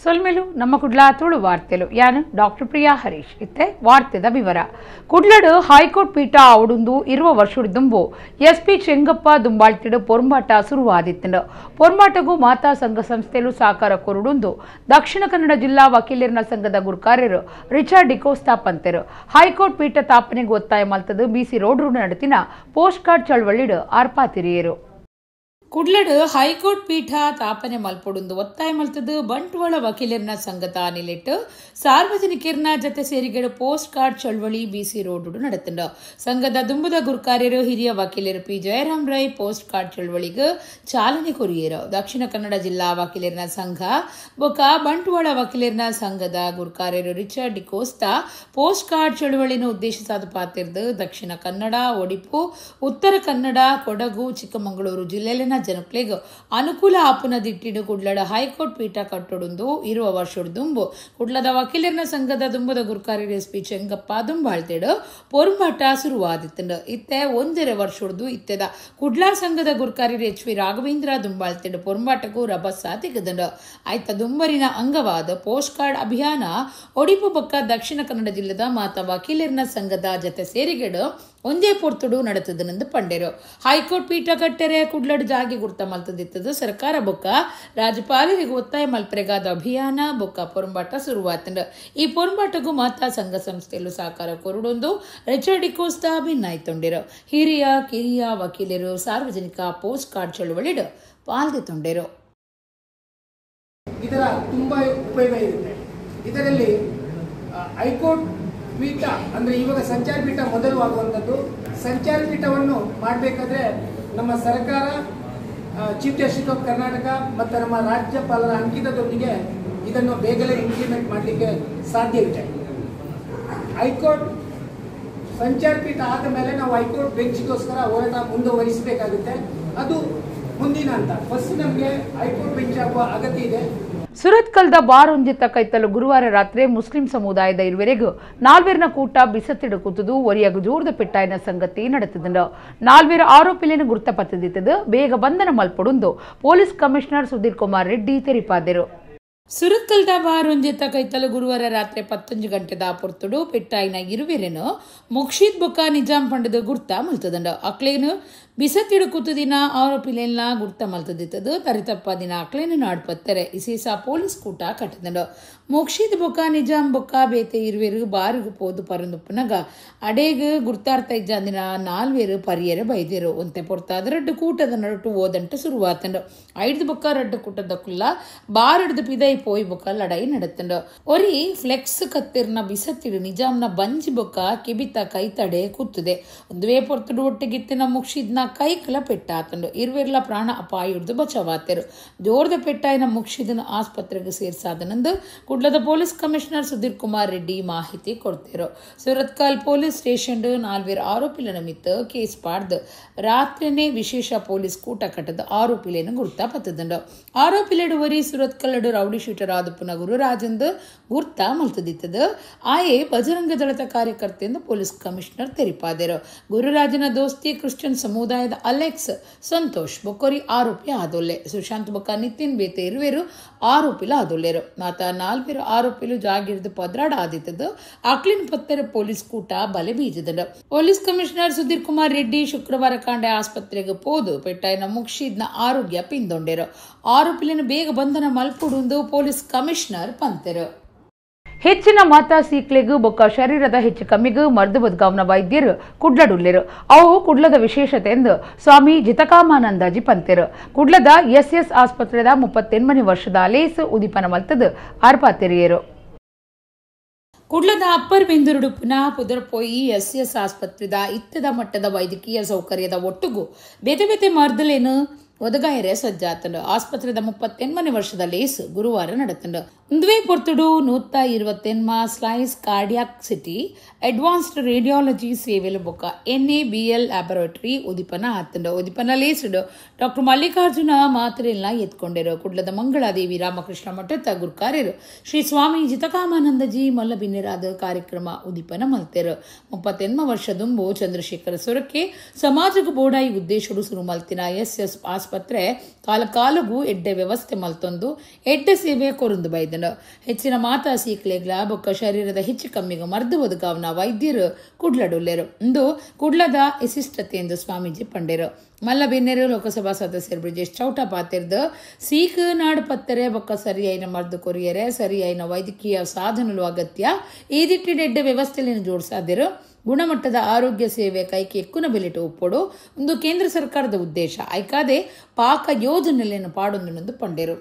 ಸೊಲ್ಮೆಲು ನಮ್ಮ ಕುಡ್ಲ ತುಳು ವಾರ್ತೆಲು ಯಾನು ಡಾಕ್ಟರ್ ಪ್ರಿಯಾ ಹರೀಶ್ ಇತ್ತೆ ವಾರ್ತೆದ ವಿವರ ಕುಡ್ಲಡು ಹೈಕೋರ್ಟ್ ಪೀಠ ಅವಡುಂದು ಇರುವ ವರ್ಷುಡಿದುಂಬು ಎಸ್ಪಿ ಚೆಂಗಪ್ಪ ದುಂಬಾಳ್ತಿಡು ಪೊರ್ಮಾಟ ಶುರುವಾದಿತ್ತಂಡು ಪೊರ್ಮಾಟಗೂ ಮಾತಾ ಸಂಘ ಸಂಸ್ಥೆಲು ಸಹಕಾರ ಕೊರುಡುಂದು ದಕ್ಷಿಣ ಕನ್ನಡ ಜಿಲ್ಲಾ ವಕೀಲರ ಸಂಘದ ಗುರುಕಾರ್ಯರು ರಿಚರ್ಡ್ ಡಿಕೋಸ್ತಾ ಪಂತೆರು ಹೈಕೋರ್ಟ್ ಪೀಠ ಸ್ಥಾಪನೆಗೆ ಒತ್ತಾಯ ಮಲ್ತದು ಬಿಸಿ ರೋಡ್ ನಡತಿನ ಪೋಸ್ಟ್ ಕಾರ್ಡ್ ಚಳವಳಿಡು ಆರ್ಪಾತಿರಿಯರು ಕುಡ್ಲಡು ಹೈಕೋರ್ಟ್ ಪೀಠ ಸ್ಥಾಪನೆ ಮಲ್ಪೊಡುಂದು ಒತ್ತಾಯ ಮಲ್ತದು ಬಂಟ್ವಾಳ ವಕೀಲರ ಸಂಘದ ನಿಲಿಟ್ಟು ಸಾರ್ವಜನಿಕರನ್ನ ಜತೆ ಸೇರಿಗೆಡು ಪೋಸ್ಟ್ ಕಾರ್ಡ್ ಚಳವಳಿ ಬಿಸಿ ರೋಡ್ ನಡೆತಂಡು ಸಂಘದ ದುಂಬುದ ಗುರುಕಾರ್ಯರು ಹಿರಿಯ ವಕೀಲರು P Jayaram Rai post card ಚಳವಳಿಗೆ ಚಾಲನೆ ಕೊರಿಯರು ದಕ್ಷಿಣ ಕನ್ನಡ ಜಿಲ್ಲಾ ವಕೀಲರ ಸಂಘ ಬೊಕ ಬಂಟ್ವಾಳ ವಕೀಲರ ಸಂಘದ ಗುರುಕಾರ್ಯರು Richard D'Costa post card ಚಳವಳಿನ ಉದ್ದೇಶಿಸಾದ ಪಾತಿರ್ದು Dakshina Kannada Odipu Uttara Kannada Kodagu Chikkamagaluru ಜಿಲ್ಲೆಯಲ್ಲಿನ ಜನಕ್ಲೆಗ್ ಅನುಕೂಲ ಆಪುನದಿಟ್ಟಿಡು ಕುಡ್ಲಡ ಹೈಕೋರ್ಟ್ ಪೀಠ ಕಟ್ಟೊಡುಂದು ಇರುವ ವರ್ಷದ ದುಂಬು ಕುಡ್ಲದ ವಕೀಲರ ಸಂಘದ ದುಂಬದ ಗುರುಕಾರ್ಯರು ಎಸ್ಪಿ ಚೆಂಗಪ್ಪ ದುಂಬಾಳ್ತೆಡು ಪೊರ್ಮಾಟ ಶುರುವಾದಿತ್ತಂಡು ಇತ್ತೆ ಒಂದೆರೆ ವರ್ಷದ್ದು ಇತ್ತೆದ ಕುಡ್ಲ ಸಂಘದ ಗುರುಕಾರ್ಯರು ಎಚ್ ವಿ ರಾಘವೇಂದ್ರ ದುಂಬಾಳ್ತೆಡು ಪೊರ್ಮಾಟಕ್ಕೂ ರಭಸ ತೆಗೆದಂಡು ಆಯ್ತ ದುಂಬರಿನ ಅಂಗವಾದ ಪೋಸ್ಟ್ ಕಾರ್ಡ್ ಅಭಿಯಾನ ಒಡಿಪು ಬೊಕ್ಕ ದಕ್ಷಿಣ ಕನ್ನಡ ಜಿಲ್ಲೆದ ಮಾತಾ ವಕೀಲರ ಸಂಘದ ಜತೆ ಸೇರಿಗೆಡು ಒಂದೇ ಪೊರ್ತುಡು ನಡೆತದನೆಂದು ಪಂಡೆರು ಹೈಕೋರ್ಟ್ ಪೀಠ ಕಟ್ಟರೆ ಕುಡ್ಲಡ್ ಜಾಗಿ ಗುರ್ತ ಮಲ್ತದಿತ್ತದು ಸರ್ಕಾರ ಬೊಕ್ಕ ರಾಜ್ಯಪಾಲರಿಗೆ ಒತ್ತಾಯ ಮಲ್ಪರೆಗಾದ ಅಭಿಯಾನ ಬೊಕ್ಕ ಪೊರ್ಮಾಟ ಶುರುವಾತಂಡು ಈ ಪೊರ್ಮಾಟಗೂ ಮಾತಾ ಸಂಘ ಸಂಸ್ಥೆಯಲ್ಲೂ ಸಹಕಾರ ಕೊರುಡೊಂದು ರಿಚರ್ಡ್ ಡಿಕೋಸ್ತಾ ಭಿನ್ನಾಯ್ತೊಂಡಿರು ಹಿರಿಯ ಕಿರಿಯ ವಕೀಲರು ಸಾರ್ವಜನಿಕ ಪೋಸ್ಟ್ ಕಾರ್ಡ್ ಚಳವಳಿಡು ಪಾಲ್ಗೊಳ್ಳುತ್ತೊಂಡಿರು. ಇದರ ತುಂಬಾ ಉಪಯೋಗ ಇದೆ. ಇದರಲ್ಲಿ ಹೈಕೋರ್ಟ್ ಪೀಠ ಅಂದ್ರೆ ಇವಾಗ ಸಂಚಾರ ಪೀಠ ಮೊದಲು ಆಗುವಂಥದ್ದು. ಸಂಚಾರ ಪೀಠವನ್ನು ಮಾಡಬೇಕಾದ್ರೆ ನಮ್ಮ ಸರ್ಕಾರ ಚೀಫ್ ಜಸ್ಟಿಸ್ ಆಫ್ ಕರ್ನಾಟಕ ಮತ್ತು ನಮ್ಮ ರಾಜ್ಯಪಾಲರ ಅಂಕಿತದೊಂದಿಗೆ ಇದನ್ನು ಬೇಗನೆ ಇಂಪ್ಲಿಮೆಂಟ್ ಮಾಡಲಿಕ್ಕೆ ಸಾಧ್ಯ ಇದೆ. ಹೈಕೋರ್ಟ್ ಸಂಚಾರ ಪೀಠ ಆದ ಮೇಲೆ ನಾವು ಹೈಕೋರ್ಟ್ ಬೆಂಚ್ಗೋಸ್ಕರ ಹೋರಾಟ ಮುಂದುವರಿಸಬೇಕಾಗುತ್ತೆ. ಅದು ಮುಂದಿನ ಹಂತ. ಫಸ್ಟ್ ನಮಗೆ ಹೈಕೋರ್ಟ್ ಬೆಂಚ್ ಆಗುವ ಅಗತ್ಯ ಇದೆ. ಸುರತ್ಕಲ್ದ ಬಾರ್ ಒಂಜಿತ್ತ ಕೈತಲು ಗುರುವಾರ ರಾತ್ರಿ ಮುಸ್ಲಿಂ ಸಮುದಾಯದ ಇರುವರೆಗೂ ನಾಲ್ವೇರಿನ ಕೂಟ ಬಿಸತ್ತಿಡು ಕೂತದು ಒರಿಯಾಗ ಜೋರ್ದ ಪೆಟ್ಟಾಯಿನ ಸಂಗತಿ ನಡೆತದಂಡು ನಾಲ್ವೇರ ಆರೋಪಿಗಳನ್ನು ಗುರುತಪತ್ತದಿತ್ತದು ಬೇಗ ಬಂಧನ ಮಲ್ಪಡುಂದು ಪೊಲೀಸ್ ಕಮಿಷನರ್ ಸುಧೀರ್ ಕುಮಾರ್ ರೆಡ್ಡಿ ತೆರಿಪಾದರು. ಸುರತ್ಕಲ್ದ ಬಾರ್ ಒಂಜಿತ್ತ ಕೈತಲು ಗುರುವಾರ ರಾತ್ರಿ 11 ಗಂಟೆದ ಪೊರ್ತುಡು ಪೆಟ್ಟಾಯಿನ ಇರುವೆರೆನು ಮುಕ್ಷೀದ್ ಬೊಕ್ಕ ನಿಜಾಂ ಪಂಡದ ಗುರ್ತ ಮಲ್ತದಂಡು ಅಕ್ಲೇನು ಬಿಸತ್ತಿಡು ಕೂತದಿನ ಆರೋಪಿಲೆಲ್ಲ ಗುರ್ತ ಮಲ್ತದಿತ್ತದು ತರಿತಪ್ಪ ದಿನ ಅಕ್ಲೇನು ನಾಡ್ಪತ್ತರೆ ಇಸೀಸ ಪೊಲೀಸ್ ಕೂಟ ಕಟ್ಟದಂಡು ಮುಕ್ಷೀದ್ ಬೊಕ್ಕ ನಿಜಾಂ ಬೊಕ್ಕ ಬೇತೆ ಇರುವೆರು ಬಾರಿಗೂ ಪೋದು ಪರಂದುಪ್ಪನಾಗ ಅಡೇಗ ಗುರ್ತಾರ್ಥ ಇಜ್ಜಂದಿನ ನಾಲ್ವೇರು ಪರಿಯರೆ ಬೈದೇರು ಒಂತೆ ಪೊರ್ತಾದ ರಡ್ಡು ಕೂಟದ ನಡುಟು ಓದಂಟು ಶುರುವಾತಂಡು ಐದು ಬೊಕ್ಕ ರಡ್ಡು ಕೂಟದ ಕುಲ್ಲ ಬಾರ್ ಹಿಡ್ದು ಪಿದೈ ಪೋಯ್ ಬೊಕ್ಕ ಲಡಾಯಿ ನಡೆತಂಡು ಒರಿ ಫ್ಲೆಕ್ಸ್ ಕತ್ತಿರ್ನ ಬಿಸತ್ತಿಡು ನಿಜಾಂನ ಬಂಜಿ ಬೊಕ್ಕ ಕಿಬಿತ ಕೈ ತಡೆ ಕೂತದೆ ಒಂದುವೇ ಪೊರ್ತುಡು ಒಟ್ಟಿಗಿತ್ತಿನ ಮುಕ್ಷಿದ್ನ ಕೈಕಲ ಪೆಟ್ಟಾತಂಡು ಇರುವೆರ್ಲ ಪ್ರಾಣ ಅಪಾಯ ಹಿಡಿದು ಬಚಾವಾತೆರು ಜೋರ್ದ ಪೆಟ್ಟಾಯಿನ ಮುಕ್ಷಿದನ ಆಸ್ಪತ್ರೆಗೆ ಸೇರ್ಸಾದನಂದು ಕುಡ್ಲದ ಪೊಲೀಸ್ ಕಮಿಷನರ್ ಸುಧೀರ್ ಕುಮಾರ್ ರೆಡ್ಡಿ ಮಾಹಿತಿ ಕೊಡ್ತಿರು. ಸುರತ್ಕಲ್ ಪೊಲೀಸ್ ಸ್ಟೇಷನ್ ನಾಲ್ವೇರು ಆರೋಪಿಲ ನಿಮಿತ್ತ ಕೇಸ್ ಪಾಡ್ದು ರಾತ್ರಿನೇ ವಿಶೇಷ ಪೊಲೀಸ್ ಕೂಟ ಕಟ್ಟದ ಆರೋಪಿಲೇನು ಗುರ್ತ ಪತ್ತದಂಡು ಆರೋಪಿಲೆಡುವರಿ ಸುರತ್ಕಲ್ಲಡು ರೌಡಿ ಶೂಟರ್ ಆದಪ್ಪನ ಗುರುರಾಜಂದು ಗುರ್ತ ಮಲ್ತದಿತ್ತದು ಆಯೆ ಬಜರಂಗ ದಳದ ಕಾರ್ಯಕರ್ತೆ ಎಂದು ಪೊಲೀಸ್ ಕಮಿಷನರ್ ತೆರಿಪಾದರು. ಗುರುರಾಜನ ದೋಸ್ತಿ ಕ್ರಿಶ್ಚಿಯನ್ ಸಮುದಾಯದ ಅಲೆಕ್ಸ್ ಸಂತೋಷ್ ಬೊಕ್ಕೊರಿ ಆರೋಪಿ ಆದೊಲ್ಲೆ ಸುಶಾಂತ್ ಬೊಕ್ಕ ನಿತಿನ್ ಬೇತೆ ಇರುವೆರು ಆರೋಪಿಲ ಆದೊಲ್ಲೆರು ಮಾತ ನಾಲ್ವೇರು ಆರೋಪಿಲು ಜಾಗಿರ್ದು ಪದ್ರಾಡ ಆದಿತ್ತದು ಅಕ್ಲಿನ್ ಪತ್ತರ ಪೊಲೀಸ್ ಕೂಟ ಬಲೆ ಬೀಜದಂಡು ಪೊಲೀಸ್ ಕಮಿಷನರ್ ಸುಧೀರ್ ಕುಮಾರ್ ರೆಡ್ಡಿ ಶುಕ್ರವಾರ ಕಾಂಡೆ ಆಸ್ಪತ್ರೆಗೆ ಪೋದು ಪೆಟ್ಟಾಯಿನ ಮುಕ್ಷಿದ್ನ ಆರೋಗ್ಯ ಪಿಂದೊಂಡೆರು ಆರೋಪಿಲಿನ ಬೇಗ ಬಂಧನ ಮಲ್ಪುಡುಂದು ಪೊಲೀಸ್ ಕಮಿಷನರ್ ಪಂತೆರು. ಹೆಚ್ಚಿನ ಮಾತಾ ಸೀಕ್ಲೆಗೂ ಬೊಕ್ಕ ಶರೀರದ ಹೆಚ್ಚು ಕಮ್ಮಿಗೂ ಮರ್ದು ಬದ್ಗಾವ್ನ ವೈದ್ಯರು ಕುಡ್ಲಡುಲ್ಲೆರು ಅವು ಕುಡ್ಲದ ವಿಶೇಷತೆ ಎಂದು ಸ್ವಾಮಿ ಜಿತಕಾಮಾನಂದಾಜಿ ಪಂತೆರು ಕುಡ್ಲದ ಎಸ್ ಆಸ್ಪತ್ರೆದ 38 ವರ್ಷದ ಅಲೇಸು ಉದಿಪನ ಮಲ್ತದು ಆರ್ಪಾತೆರಿಯರು. ಕುಡ್ಲದ ಅಪ್ಪರ್ ಬೆಂದೂರುಡುಪಿನ ಪುದರ್ಪೋಯಿ ಎಸ್ ಆಸ್ಪತ್ರೆದ ಇತ್ತದ ಮಟ್ಟದ ವೈದ್ಯಕೀಯ ಸೌಕರ್ಯದ ಒಟ್ಟುಗೂ ಬೇತೆ ಬೇತೆ ಮರ್ದಲೇನು ಒದಗಾಯರೆ ಸಜ್ಜಾತಂಡು ಆಸ್ಪತ್ರೆದ 38 ವರ್ಷದ ಲೇಸು ಗುರುವಾರ ನಡೆತಂಡು ಒಂದುವೇ ಪೊರ್ತುಡು 120 slice cardiac CT advanced radiology ಸೇವೆಲು ಬೊಕ್ಕ NABL ಲ್ಯಾಬೊರೇಟರಿ ಉದಿಪನ ಆತಂಡು ಉದಿಪನ ಲೇಸುಡು ಡಾಕ್ಟರ್ ಮಲ್ಲಿಕಾರ್ಜುನ ಮಾತ್ರೆಲ್ಲ ಎತ್ಕೊಂಡೆರು ಕುಡ್ಲದ ಮಂಗಳಾದೇವಿ ರಾಮಕೃಷ್ಣ ಮಠದ ಗುರುಕಾರ್ಯರು ಶ್ರೀ ಸ್ವಾಮಿ ಜಿತಕಾಮಾನಂದಜಿ ಮಲ್ಲಬಿನ್ನೆರಾದ ಕಾರ್ಯಕ್ರಮ ಉದಿಪನ ಮಲ್ತೆರು 38 ವರ್ಷದುಂಬು ಚಂದ್ರಶೇಖರ ಸೊರಕೆ ಸಮಾಜಕ್ಕೆ ಬೋಡಾಯಿ ಉದ್ದೇಶಡು ಸುರು ಮಲ್ತಿನ ಎಸ್ ಆಸ್ಪತ್ರೆ ಕಾಲ ಕಾಲಗೂ ಎಡ್ಡೆ ವ್ಯವಸ್ಥೆ ಮಲ್ತೊಂದು ಎಡ್ಡೆ ಸೇವೆ ಕೊರಂದು ಬೈದನ ಬತ್ತುಂಡು. ಹೆಚ್ಚಿನ ಮಾತಾ ಸೀಕ್ಲೆಗ್ಲ ಬೊಕ್ಕ ಶರೀರದ ಹೆಚ್ಚು ಕಮ್ಮಿಗೆ ಮರ್ದು ಬದುಕಾವನ ವೈದ್ಯರು ಕುಡ್ಲಡುಲ್ಲೆರು. ಇಂದು ಕುಡ್ಲದ ವಿಶಿಷ್ಟತೆ ಎಂದು ಸ್ವಾಮೀಜಿ ಪಂಡೇರು. ಮಲ್ಲಬೆನ್ನೇರು ಲೋಕಸಭಾ ಸದಸ್ಯರು ಬ್ರಿಜೇಶ್ ಚೌಟ ಪಾತಿರ್ದು ಸೀಕ್ ನಾಡು ಪತ್ತರೆ ಬೊಕ್ಕ ಸರಿಯೈನ ಮರ್ದು ಕೊರಿಯರೆ ಸರಿಯೈನ ವೈದ್ಯಕೀಯ ಸಾಧನಗಳು ಅಗತ್ಯ ಈದಿಟ್ಟಿಡೆಡ್ಡ ವ್ಯವಸ್ಥೆಯನ್ನು ಜೋಡಿಸಾದಿರು. ಗುಣಮಟ್ಟದ ಆರೋಗ್ಯ ಸೇವೆ ಕೈಗೆ ఎక్కువ ಬೆಲೆಟು ಉಪ್ಪೊಡು ಒಂದು ಕೇಂದ್ರ ಸರ್ಕಾರದ ಉದ್ದೇಶ ಐಕಾದೆ ಪಾಕ ಯೋಜನೆಯನ್ನು ಪಾಡೊಂದು ಪಂಡೇರು.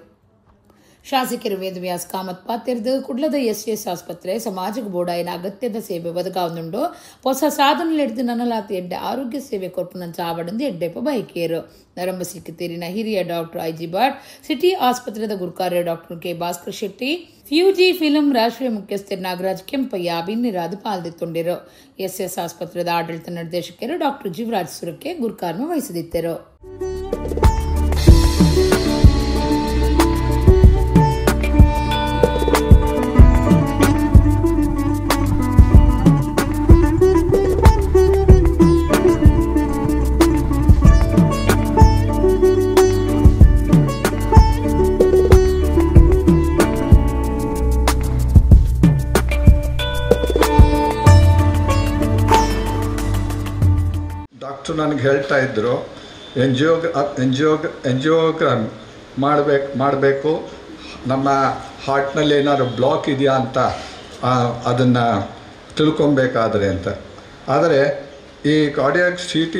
ಶಾಸಕರು ವೇದವ್ಯಾಸ್ ಕಾಮತ್ ಪಾತಿರ್ದು ಕುಡ್ಲದ ಎಸ್ ಆಸ್ಪತ್ರೆ ಸಮಾಜಕ ಬೋಡಾಯಿನ ಅಗತ್ಯದ ಸೇವೆ ಒದಗಾವುದುಂಡು ಹೊಸ ಸಾಧನೆಗಳು ಹಿಡಿದು ನನಲಾತಿ ಎಡ್ಡೆ ಆರೋಗ್ಯ ಸೇವೆ ಕೊರ್ಪುನಂಚ ಆವಡಂದು ಎಡ್ಡೆಪ ಬೈಕೇರು. ನರಂಬ ಸಿಕ್ಕಿತೀರಿನ ಹಿರಿಯ ಡಾಕ್ಟರ್ ಐಜಿ ಭಟ್, ಸಿಟಿ ಆಸ್ಪತ್ರೆದ ಗುರುಕಾರ್ಯ doctor K Bhaskar Shetty, Fuji film ರಾಷ್ಟ್ರೀಯ ಮುಖ್ಯಸ್ಥರು ನಾಗರಾಜ್ ಕೆಂಪಯ್ಯ ಬಿನ್ನಿರಾದು ಪಾಲ್ದಿತ್ತೊಂಡಿರು. ಎಸ್ ಆಸ್ಪತ್ರೆದ ಆಡಳಿತ ನಿರ್ದೇಶಕರು ಡಾಕ್ಟರ್ ಜೀವರಾಜ್ ಸುರಕ್ಕೆ ಗುರುಕಾರ್ಯ ವಹಿಸಿದಿದ್ದರು. ಡಾಕ್ಟ್ರು ನನಗೆ ಹೇಳ್ತಾ ಇದ್ದರು ಎಂಜಿಯೋಗ್ರಾಮ್ ಮಾಡಬೇಕು ನಮ್ಮ ಹಾರ್ಟ್ನಲ್ಲಿ ಏನಾದ್ರು ಬ್ಲಾಕ್ ಇದೆಯಾ ಅಂತ ಅದನ್ನು ತಿಳ್ಕೊಬೇಕಾದ್ರೆ ಅಂತ. ಆದರೆ ಈ ಕಾರ್ಡಿಯಾಕ್ CT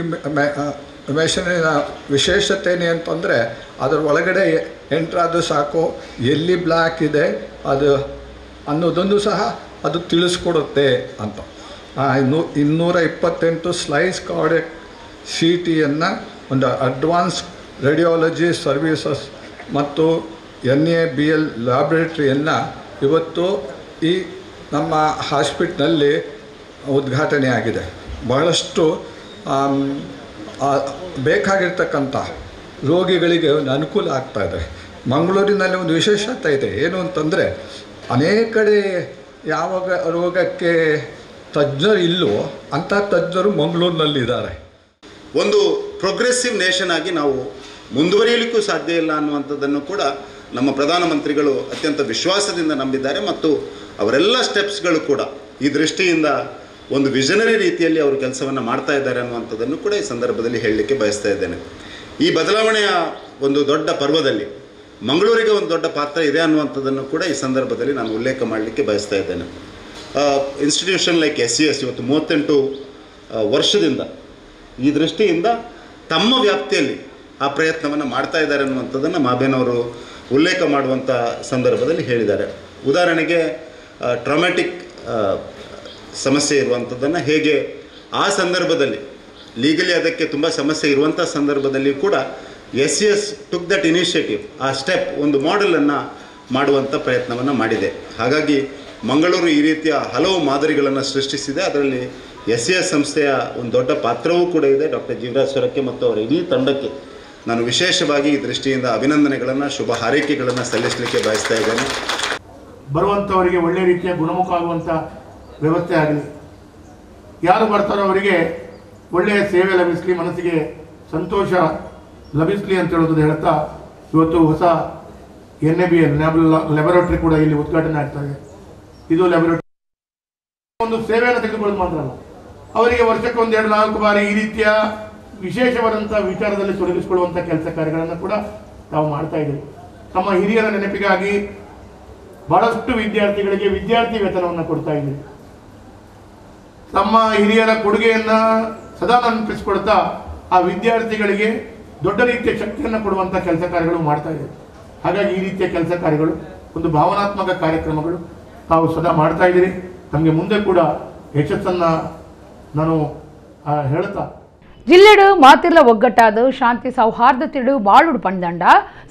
ಮೆಷಿನಿನ ವಿಶೇಷತೆ ಏನು ಅಂತಂದರೆ ಅದರ ಒಳಗಡೆ ಎಂಟ್ರಾದರೂ ಸಾಕು ಎಲ್ಲಿ ಬ್ಲ್ಯಾಕ್ ಇದೆ ಅದು ಅನ್ನೋದೊಂದು ಸಹ ಅದು ತಿಳಿಸ್ಕೊಡುತ್ತೆ ಅಂತ. 228 ಸ್ಲೈಸ್ ಕಾರ್ಡಿಯಾಕ್ CTಯನ್ನು ಒಂದು ಅಡ್ವಾನ್ಸ್ ರೇಡಿಯಾಲಜಿ ಸರ್ವೀಸಸ್ ಮತ್ತು NABL ಲ್ಯಾಬ್ರೇಟ್ರಿಯನ್ನು ಇವತ್ತು ಈ ನಮ್ಮ ಹಾಸ್ಪಿಟ್ಲಲ್ಲಿ ಉದ್ಘಾಟನೆ ಆಗಿದೆ. ಬಹಳಷ್ಟು ಬೇಕಾಗಿರ್ತಕ್ಕಂಥ ರೋಗಿಗಳಿಗೆ ಒಂದು ಅನುಕೂಲ ಆಗ್ತಾಯಿದೆ. ಮಂಗಳೂರಿನಲ್ಲಿ ಒಂದು ವಿಶೇಷತೆ ಇದೆ, ಏನು ಅಂತಂದರೆ ಅನೇಕ ಕಡೆ ಯಾವಾಗ ರೋಗಕ್ಕೆ ತಜ್ಞರು ಇಲ್ಲೋ ಅಂಥ ತಜ್ಞರು ಮಂಗಳೂರಿನಲ್ಲಿದ್ದಾರೆ. ಒಂದು ಪ್ರೋಗ್ರೆಸಿವ್ ನೇಷನ್ ಆಗಿ ನಾವು ಮುಂದುವರಿಯಲಿಕ್ಕೂ ಸಾಧ್ಯ ಇಲ್ಲ ಅನ್ನುವಂಥದ್ದನ್ನು ಕೂಡ ನಮ್ಮ ಪ್ರಧಾನಮಂತ್ರಿಗಳು ಅತ್ಯಂತ ವಿಶ್ವಾಸದಿಂದ ನಂಬಿದ್ದಾರೆ ಮತ್ತು ಅವರೆಲ್ಲ ಸ್ಟೆಪ್ಸ್ಗಳು ಕೂಡ ಈ ದೃಷ್ಟಿಯಿಂದ ಒಂದು ವಿಷನರಿ ರೀತಿಯಲ್ಲಿ ಅವರು ಕೆಲಸವನ್ನು ಮಾಡ್ತಾ ಇದ್ದಾರೆ ಅನ್ನುವಂಥದ್ದನ್ನು ಕೂಡ ಈ ಸಂದರ್ಭದಲ್ಲಿ ಹೇಳಲಿಕ್ಕೆ ಬಯಸ್ತಾ ಇದ್ದೇನೆ. ಈ ಬದಲಾವಣೆಯ ಒಂದು ದೊಡ್ಡ ಪರ್ವದಲ್ಲಿ ಮಂಗಳೂರಿಗೆ ಒಂದು ದೊಡ್ಡ ಪಾತ್ರ ಇದೆ ಅನ್ನುವಂಥದ್ದನ್ನು ಕೂಡ ಈ ಸಂದರ್ಭದಲ್ಲಿ ನಾನು ಉಲ್ಲೇಖ ಮಾಡಲಿಕ್ಕೆ ಬಯಸ್ತಾ ಇದ್ದೇನೆ. ಇನ್ಸ್ಟಿಟ್ಯೂಷನ್ ಲೈಕ್ SCS ಇವತ್ತು 38 ವರ್ಷದಿಂದ ಈ ದೃಷ್ಟಿಯಿಂದ ತಮ್ಮ ವ್ಯಾಪ್ತಿಯಲ್ಲಿ ಆ ಪ್ರಯತ್ನವನ್ನು ಮಾಡ್ತಾ ಇದ್ದಾರೆ ಅನ್ನುವಂಥದ್ದನ್ನು ಮಾಬೇನವರು ಉಲ್ಲೇಖ ಮಾಡುವಂಥ ಸಂದರ್ಭದಲ್ಲಿ ಹೇಳಿದ್ದಾರೆ. ಉದಾಹರಣೆಗೆ ಟ್ರಾಮ್ಯಾಟಿಕ್ ಸಮಸ್ಯೆ ಇರುವಂಥದ್ದನ್ನು ಹೇಗೆ ಆ ಸಂದರ್ಭದಲ್ಲಿ ಲೀಗಲಿ ಅದಕ್ಕೆ ತುಂಬ ಸಮಸ್ಯೆ ಇರುವಂಥ ಸಂದರ್ಭದಲ್ಲಿ ಕೂಡ SCS ಟುಕ್ ದಟ್ ಇನಿಷಿಯೇಟಿವ್, ಆ ಸ್ಟೆಪ್ ಒಂದು ಮಾಡೆಲನ್ನು ಮಾಡುವಂಥ ಪ್ರಯತ್ನವನ್ನು ಮಾಡಿದೆ. ಹಾಗಾಗಿ ಮಂಗಳೂರು ಈ ರೀತಿಯ ಹಲವು ಮಾದರಿಗಳನ್ನು ಸೃಷ್ಟಿಸಿದೆ. ಅದರಲ್ಲಿ SCS ಸಂಸ್ಥೆಯ ಒಂದು ದೊಡ್ಡ ಪಾತ್ರವೂ ಕೂಡ ಇದೆ. ಡಾಕ್ಟರ್ ಜೀವರಾಜ್ ಸುರಕ್ಕೆ ಮತ್ತು ಅವರ ಇಡೀ ತಂಡಕ್ಕೆ ನಾನು ವಿಶೇಷವಾಗಿ ಈ ದೃಷ್ಟಿಯಿಂದ ಅಭಿನಂದನೆಗಳನ್ನು, ಶುಭ ಹಾರೈಕೆಗಳನ್ನು ಸಲ್ಲಿಸಲಿಕ್ಕೆ ಬಯಸ್ತಾ ಇದ್ದೇನೆ. ಬರುವಂಥವರಿಗೆ ಒಳ್ಳೆಯ ರೀತಿಯ ಗುಣಮುಖ ಆಗುವಂಥ ವ್ಯವಸ್ಥೆ ಆಗಲಿ, ಯಾರು ಬರ್ತಾರೋ ಅವರಿಗೆ ಒಳ್ಳೆಯ ಸೇವೆ ಲಭಿಸಲಿ, ಮನಸ್ಸಿಗೆ ಸಂತೋಷ ಲಭಿಸಲಿ ಅಂತ ಹೇಳೋದು ಹೇಳ್ತಾ ಇವತ್ತು ಹೊಸ NABL ಲ್ಯಾಬೊರೇಟರಿ ಕೂಡ ಇಲ್ಲಿ ಉದ್ಘಾಟನೆ ಆಗ್ತಾ ಇದೆ. ಇದು ಲ್ಯಾಬೊರೇಟರಿ ಒಂದು ಸೇವೆಯನ್ನು ತೆಗೆದುಕೊಳ್ಳೋದು ಮಾತ್ರ ಅಲ್ಲ, ಅವರಿಗೆ ವರ್ಷಕ್ಕೆ 1-2-4 ಬಾರಿ ಈ ರೀತಿಯ ವಿಶೇಷವಾದಂಥ ವಿಚಾರದಲ್ಲಿ ತೊಡಗಿಸಿಕೊಳ್ಳುವಂಥ ಕೆಲಸ ಕಾರ್ಯಗಳನ್ನು ಕೂಡ ತಾವು ಮಾಡ್ತಾ ಇದ್ದೀವಿ. ತಮ್ಮ ಹಿರಿಯರ ನೆನಪಿಗಾಗಿ ಬಹಳಷ್ಟು ವಿದ್ಯಾರ್ಥಿಗಳಿಗೆ ವಿದ್ಯಾರ್ಥಿ ವೇತನವನ್ನು ಕೊಡ್ತಾ ಇದ್ದೀವಿ. ತಮ್ಮ ಹಿರಿಯರ ಕೊಡುಗೆಯನ್ನು ಸದಾ ನೆನಪಿಸಿಕೊಡ್ತಾ ಆ ವಿದ್ಯಾರ್ಥಿಗಳಿಗೆ ದೊಡ್ಡ ರೀತಿಯ ಶಕ್ತಿಯನ್ನು ಕೊಡುವಂಥ ಕೆಲಸ ಕಾರ್ಯಗಳು ಮಾಡ್ತಾ ಇದ್ದೀವಿ. ಹಾಗಾಗಿ ಈ ರೀತಿಯ ಕೆಲಸ ಕಾರ್ಯಗಳು, ಒಂದು ಭಾವನಾತ್ಮಕ ಕಾರ್ಯಕ್ರಮಗಳು ತಾವು ಸದಾ ಮಾಡ್ತಾ ಇದ್ದೀರಿ. ನಮಗೆ ಮುಂದೆ ಕೂಡ ಯಶಸ್ಸನ್ನು ನಾನು ಹೇಳ್ತಾ జిల్లెడు మాతిర్ల ఒగ్గట్టాదు శాంతి సౌహార్దతెడు బాలుడు పండండ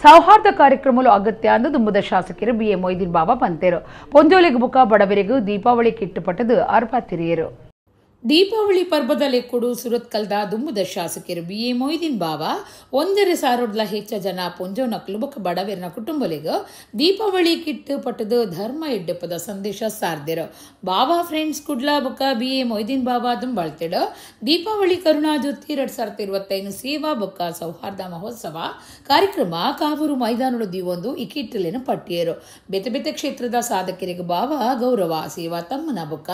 సౌహార్ద కార్ಯಕ್ರಮలు ಅಗತ್ಯ ಅಂದು ದುಂಬುದ ಶಾಸಕರು BA ಮೊಯ್ದೀನ್ ಬಾಬಾ ಪಂತೇರು. ಪೊಂಜೋಲಿಗೆ ಬುಕ್ಕ ಬಡವರಿಗೂ ದೀಪಾವಳಿ ಕಿಟ್ಟು ಪಟ್ಟದು ಅರ್ಪ ತಿರಿಯರು. ದೀಪಾವಳಿ ಪರ್ವದಲ್ಲಿ ಕೊಡು ಸುರತ್ಕಲ್ದ ದುಮ್ಮದ ಶಾಸಕರು BA ಮೊಯ್ದೀನ್ ಬಾವ 1,000 ಹೆಚ್ಚ ಜನ ಪೊಂಜೋನ ಕ್ಲುಬಕ ಬಡವೇರಿನ ಕುಟುಂಬಲಿಗ ದೀಪಾವಳಿ ಕಿಟ್ಟು ಪಟ್ಟದ ಧರ್ಮ ಎಡ್ಡಪ್ಪದ ಸಂದೇಶ ಸಾರ್ದಿರು ಬಾವ ಫ್ರೆಂಡ್ಸ್ ಕುಡ್ಲ ಬೊಕ್ಕ BA ಮೊಯ್ದೀನ್ ಬಾವ ದುಂಬಾಳ್ತಿಡ ದೀಪಾವಳಿ ಕರುಣಾ ಜ್ಯೋತಿ 2025 ಸೇವಾ ಬೊಕ್ಕ ಸೌಹಾರ್ದ ಮಹೋತ್ಸವ ಕಾರ್ಯಕ್ರಮ ಕಾವೂರು ಮೈದಾನದ ದೀವೊಂದು ಈ ಕಿಟ್ಟಲಿನ ಪಟ್ಟಿಯರು ಬೇತೆ ಬೇತೆ ಕ್ಷೇತ್ರದ ಸಾಧಕರಿಗೆ ಬಾವ ಗೌರವ ಸೇವಾ ತಮ್ಮನ ಬೊಕ್ಕ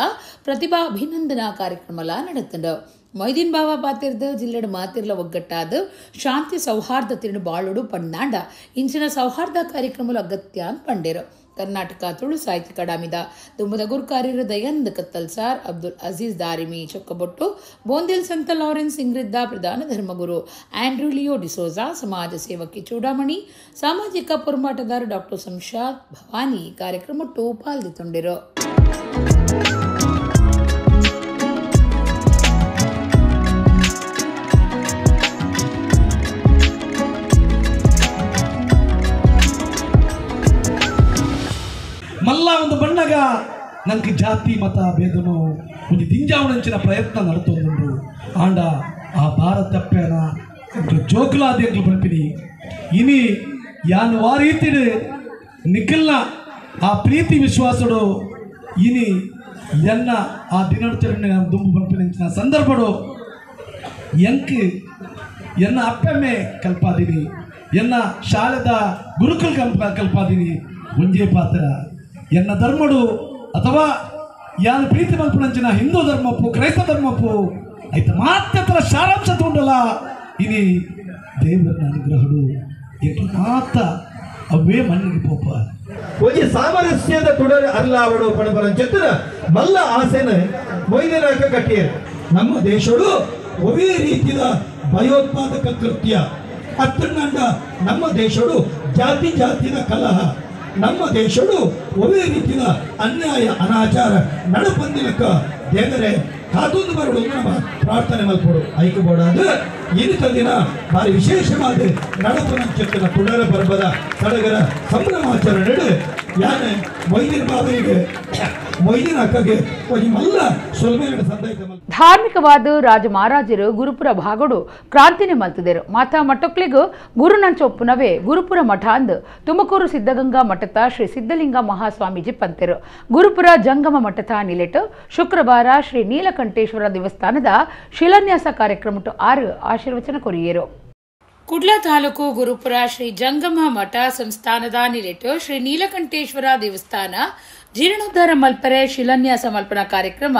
ಪ್ರತಿಭಾ ಅಭಿನಂದನಾ ಕಾರ್ಯಕ್ರಮ ನಡೆತಂಡ ಮೊಯ್ದೀನ್ ಬಾವ ಪಾತಿರ್ದ ಜಿಲ್ಲೆಡ ಮಾತಿರ್ಲ ಒಗ್ಗಟ್ಟಾದ ಶಾಂತಿ ಸೌಹಾರ್ದ ತಿರುಡು ಬಾಳುಡು ಪಣ್ಣಾಂಡ ಇಂಚಿನ ಸೌಹಾರ್ದ ಕಾರ್ಯಕ್ರಮಲು ಅಗತ್ಯ ಅಂತ ಪಂಡೇರು ಕರ್ನಾಟಕ ತುಳು ಸಾಹಿತ್ಯ ಅಕಾಡೆಮಿದ ದುಮ್ಮದ ಗುರುಕಾರ್ಯರ ದಯಾನಂದ ಕತ್ತಲ್ ಸಾರ್ ಅಬ್ದುಲ್ ಅಜೀಜ್ ದಾರಿಮಿ ಚೊಕ್ಕಬೊಟ್ಟು ಬೋಂದಿಲ್ ಸಂತ ಲಾರೆನ್ಸ್ ಇಂಗ್ರಿದ್ದ ಪ್ರಧಾನ ಧರ್ಮಗುರು ಆಂಡ್ರೂ ಲಿಯೋ ಡಿಸೋಜಾ ಸಮಾಜ ಸೇವಕಿ ಚೂಡಾಮಣಿ ಸಾಮಾಜಿಕ ಪೊರಮಾಟಗಾರ ಡಾಕ್ಟರ್ ಸಂಶಾದ್ ಭವಾನಿ ಕಾರ್ಯಕ್ರಮಟ್ಟು ಪಾಲ್ಗೊಂಡಿರು. ಮಲ್ಲ ಒಂದು ಬಣ್ಣಗ ನನಗೆ ಜಾತಿ ಮತ ಭೇದನು ಒಂದು ದಿಂಜಾವಣಂಚಿನ ಪ್ರಯತ್ನ ನಡತೊಂದು ಆಂಡ ಆ ಭಾರತ ಅಪ್ಪನ ಜೋಕುಲಾದಿ ಬಂಪಿನಿ ಇನಿ ಯಾನು ಆ ರೀತಿ ನಿಖಲ್ನ ಆ ಪ್ರೀತಿ ವಿಶ್ವಾಸಡು ಇನಿ ಎನ್ನ ಆ ದಿನಾಚರಣೆ ದುಂಬು ಬಂಪಿನ ಸಂದರ್ಭಡು ಎಂಕ್ ಎನ್ನ ಅಪ್ಪಮ್ಮೆ ಕಲ್ಪಾದೀನಿ ಎನ್ನ ಶಾಲೆದ ಗುರುಕುಲ್ ಕಲ್ಪಾದೀನಿ ಒಂಜೇ ಪಾತ್ರ ಎನ್ನ ಧರ್ಮಡು ಅಥವಾ ಯಾನು ಪ್ರೀತಿ ಮಲ್ಪನಂಚಿನ ಹಿಂದೂ ಧರ್ಮಪ್ಪು ಕ್ರೈಸ್ತ ಧರ್ಮಪ್ಪು ಆಯ್ತು ಮಾತ್ರ ಸಾರಾಂಶ ತೊಂಡಲ್ಲ ಇನಿ ದೇವರ ಅನುಗ್ರಹಡು ಎಷ್ಟು ಮಾತ್ರ ಅವೇ ಮಣ್ಣಿಗೆ ಪೋಪ ಒಂಜಿ ಸಾಮರಸ್ಯದ ತುಡರ್ ಅರ್ಲಾವಡು ಪಣಪನ ಚಿತ್ರ ಮಲ್ಲ ಆಸೆನ ಮೊಯ್ದೀನಾಕ ಕಟ್ಟಿಯರು ನಮ್ಮ ದೇಶಡು ಒವೇ ರೀತಿಯ ಭಯೋತ್ಪಾದಕ ಕೃತ್ಯ ಅತ್ತಂಡ ನಮ್ಮ ದೇಶಡು ಜಾತಿ ಜಾತಿಯ ಕಲಹ ನಮ್ಮ ದೇಶಡು ಒವೇ ರೀತಿಯ ಅನ್ಯಾಯ ಅನಾಚಾರ ನಡಪಂದಿಲಕ್ಕ ದೇವರೇ ಕಾತೊಂದು ಬರಡು ನಮ್ಮ ಪ್ರಾರ್ಥನೆ ಮಲ್ಪಡು ಐಕಬೋಡಾದ ಇಂಥ ದಿನ ಭಾರಿ ವಿಶೇಷವಾದ ನಡಪನಂಚಿನ ಪುನರ ಪರ್ವದ ಸಡಗರ ಸಂಭ್ರಮಾಚರಣೆ ಯಾನೆ ಮೊಯ್ದೀನ್ ಬಾಬರಿಗೆ ಮೊಯ್ದೀನ್ ಅಕ್ಕಗೆ ಮಲ್ಲ ಸೊಲ್ಮೇನ ಸಂದಾಯಿತ ಧಾರ್ಮಿಕವಾದ ರಾಜ ಮಹಾರಾಜರು ಗುರುಪುರ ಭಾಗಡು ಕ್ರಾಂತಿನೇ ಮಲ್ತಿದರು ಮಾತಾ ಮಟ್ಟಕ್ಲಿಗೂ ಗುರುನಂಚೊಪ್ಪುನವೇ ಗುರುಪುರ ಮಠ ಅಂದು ತುಮಕೂರು ಸಿದ್ಧಗಂಗಾ ಮಠದ ಶ್ರೀ ಸಿದ್ಧಲಿಂಗ ಮಹಾಸ್ವಾಮೀಜಿ ಪಂತೆರು ಗುರುಪುರ ಜಂಗಮ ಮಠದ ನಿಲೆಟ್ ಶುಕ್ರವಾರ ಶ್ರೀ ನೀಲಕಂಠೇಶ್ವರ ದೇವಸ್ಥಾನದ ಶಿಲಾನ್ಯಾಸ ಕಾರ್ಯಕ್ರಮಟ್ಟು 6 ಆಶೀರ್ವಚನ ಕೊರಿಯರು. ಕುಡ್ಲ ತಾಲೂಕು ಗುರುಪುರ ಶ್ರೀ ಜಂಗಮ ಮಠ ಸಂಸ್ಥಾನದ ನಿಲೆಟ್ಟು ಶ್ರೀ ನೀಲಕಂಠೇಶ್ವರ ದೇವಸ್ಥಾನ ಜೀರ್ಣೋದ್ಧಾರ ಮಲ್ಪರೆ ಶಿಲಾನ್ಯಾಸ ಮಲ್ಪನ ಕಾರ್ಯಕ್ರಮ